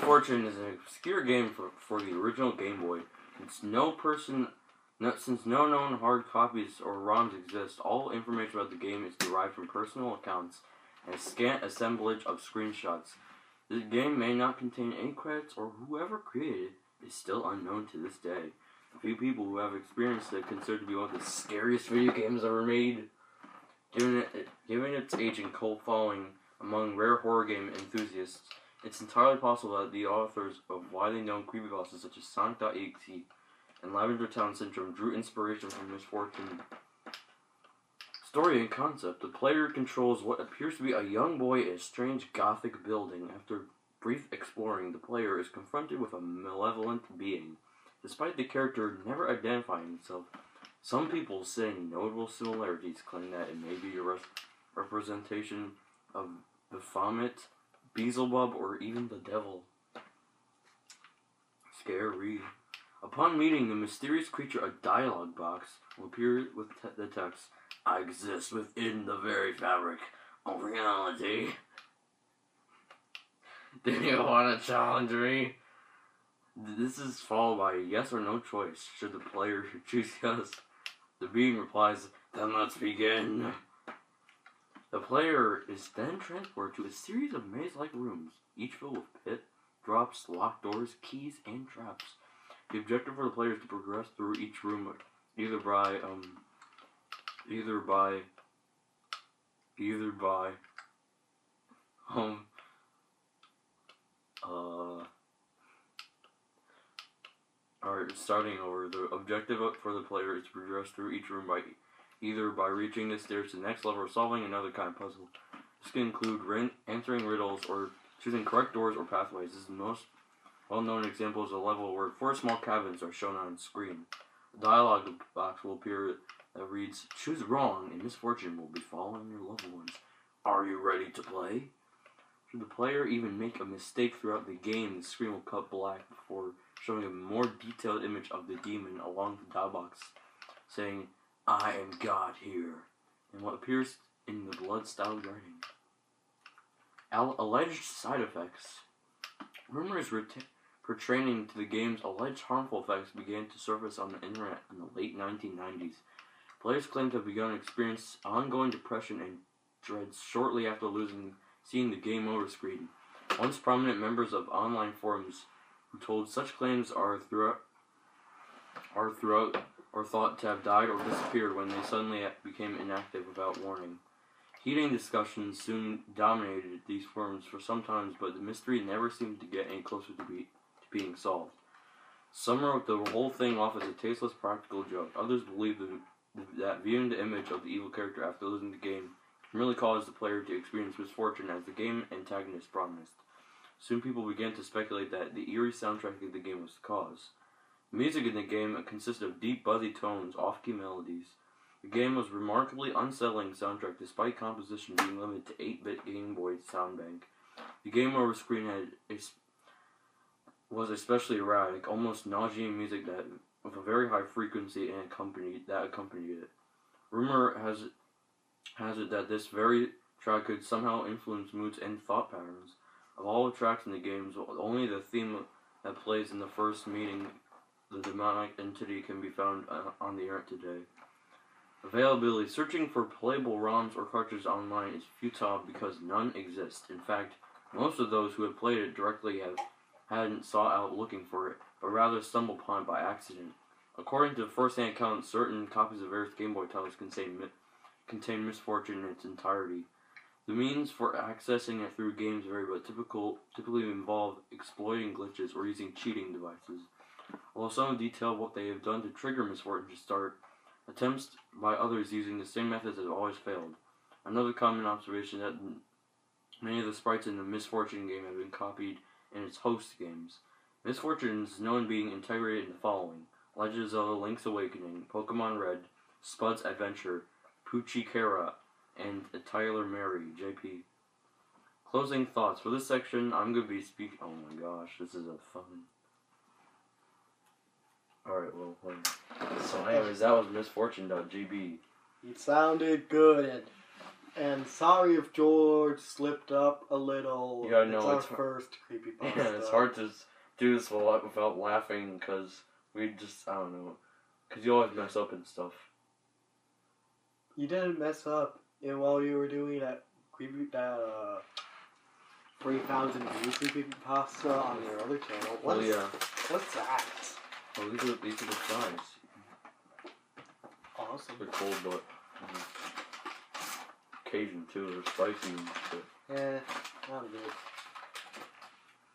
Misfortune is an obscure game for the original Game Boy. Since no known hard copies or ROMs exist, all information about the game is derived from personal accounts and a scant assemblage of screenshots. The game may not contain any credits, or whoever created it is still unknown to this day. A few people who have experienced it consider it to be one of the scariest video games ever made. Given its age and cult following among rare horror game enthusiasts, it's entirely possible that the authors of widely known creepypastas such as Sonic.exe and Lavender Town Syndrome drew inspiration from Misfortune. Story and concept. The player controls what appears to be a young boy in a strange gothic building. After brief exploring, the player is confronted with a malevolent being. Despite the character never identifying himself, some people, citing notable similarities, claim that it may be a representation of Baphomet, Beelzebub, or even the devil. Scary. Upon meeting the mysterious creature, a dialogue box will appear with the text, "I exist within the very fabric of reality. Do you want to challenge me?" This is followed by a yes or no choice. Should the player choose yes, the being replies, "Then let's begin." The player is then transported to a series of maze-like rooms, each filled with pit, drops, locked doors, keys, and traps. The objective for the player is to progress through each room either by Alright, starting over. The objective for the player is to progress through each room by either by reaching the stairs to the next level or solving another kind of puzzle. This can include answering riddles or choosing correct doors or pathways. This is the most well-known example is a level where 4 small cabins are shown on screen. A dialogue box will appear that reads, "Choose wrong and misfortune will befall your loved ones. Are you ready to play?" Should the player even make a mistake throughout the game, the screen will cut black before showing a more detailed image of the demon along the dialogue box, saying, "I am God here," and what appears in the blood-styled writing. Alleged side effects. Rumors pertaining to the game's alleged harmful effects began to surface on the internet in the late 1990s. Players claimed to have begun to experience ongoing depression and dreads shortly after seeing the game over screen. Once prominent members of online forums who told such claims are thought to have died or disappeared when they suddenly became inactive without warning. Heated discussions soon dominated these forums for some time, but the mystery never seemed to get any closer to being solved. Some wrote the whole thing off as a tasteless practical joke. Others believed that viewing the image of the evil character after losing the game can really cause the player to experience misfortune, as the game antagonist promised. Soon people began to speculate that the eerie soundtrack of the game was the cause. The music in the game consisted of deep, buzzy tones, off-key melodies. The game was a remarkably unsettling soundtrack despite composition being limited to 8-bit Game Boy sound bank. The game over screen was especially erratic, almost nauseating music with a very high frequency and accompanied it. Rumor has it that this very track could somehow influence moods and thought patterns. Of all the tracks in the games, only the theme that plays in the first meeting the demonic entity can be found on the internet today. Availability. Searching for playable ROMs or cartridges online is futile because none exist. In fact, most of those who have played it directly hadn't sought out looking for it, but rather stumbled upon it by accident. According to first-hand accounts, certain copies of various Game Boy titles contain Misfortune in its entirety. The means for accessing it through games vary, but typically involve exploiting glitches or using cheating devices. Although some detail what they have done to trigger Misfortune to start, attempts by others using the same methods have always failed. Another common observation that many of the sprites in the Misfortune game have been copied in its host games. Misfortune is known being integrated in the following: Legend of Zelda Link's Awakening, Pokemon Red, Spud's Adventure, Puchikara, and Tyler Mary, JP. Closing thoughts. For this section, I'm going to be speaking... Oh my gosh, this is a fun... Alright, well, so anyways, that was Misfortune.gb. It sounded good. And sorry if George slipped up a little. Yeah, no, it's our first creepypasta. Yeah, it's hard to do this a lot without laughing because we just, I don't know. Because you always mess up and stuff. You didn't mess up while you were doing that 3,000 views creepypasta on your other channel. Oh, yeah. What's that? Oh, these are the fries. Awesome. They're cold, but Cajun too. They're spicy and shit. Yeah, not good.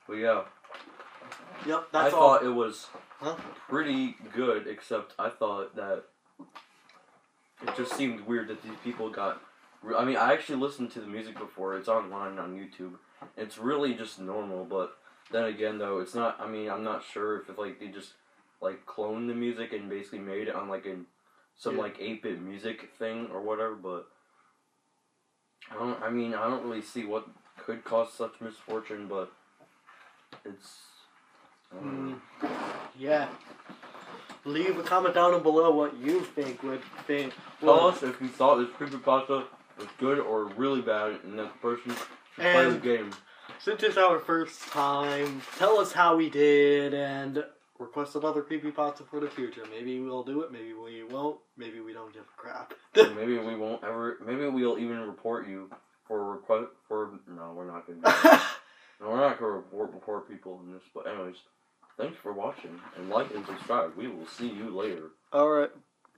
But yeah. Yep, that's I all. thought it was pretty good, except I thought that it just seemed weird that these people got... I mean, I actually listened to the music before. It's online on YouTube. It's really just normal, but then again, though, it's not... I mean, I'm not sure if like they just like cloned the music and basically made it on like some like 8-bit music thing or whatever, but I don't really see what could cause such misfortune, but it's... Yeah. Leave a comment down below what you think would think. Tell us if you thought this creepypasta was good or really bad, and that the person should play the game. Since it's our first time, tell us how we did, and request another creepypasta for the future. Maybe we'll do it, maybe we won't, maybe we don't give a crap. Maybe we won't ever, maybe we'll even report you for a request, no, we're not going to do that. No, we're not going to report people in this, but anyways, thanks for watching, and like and subscribe. We will see you later. Alright.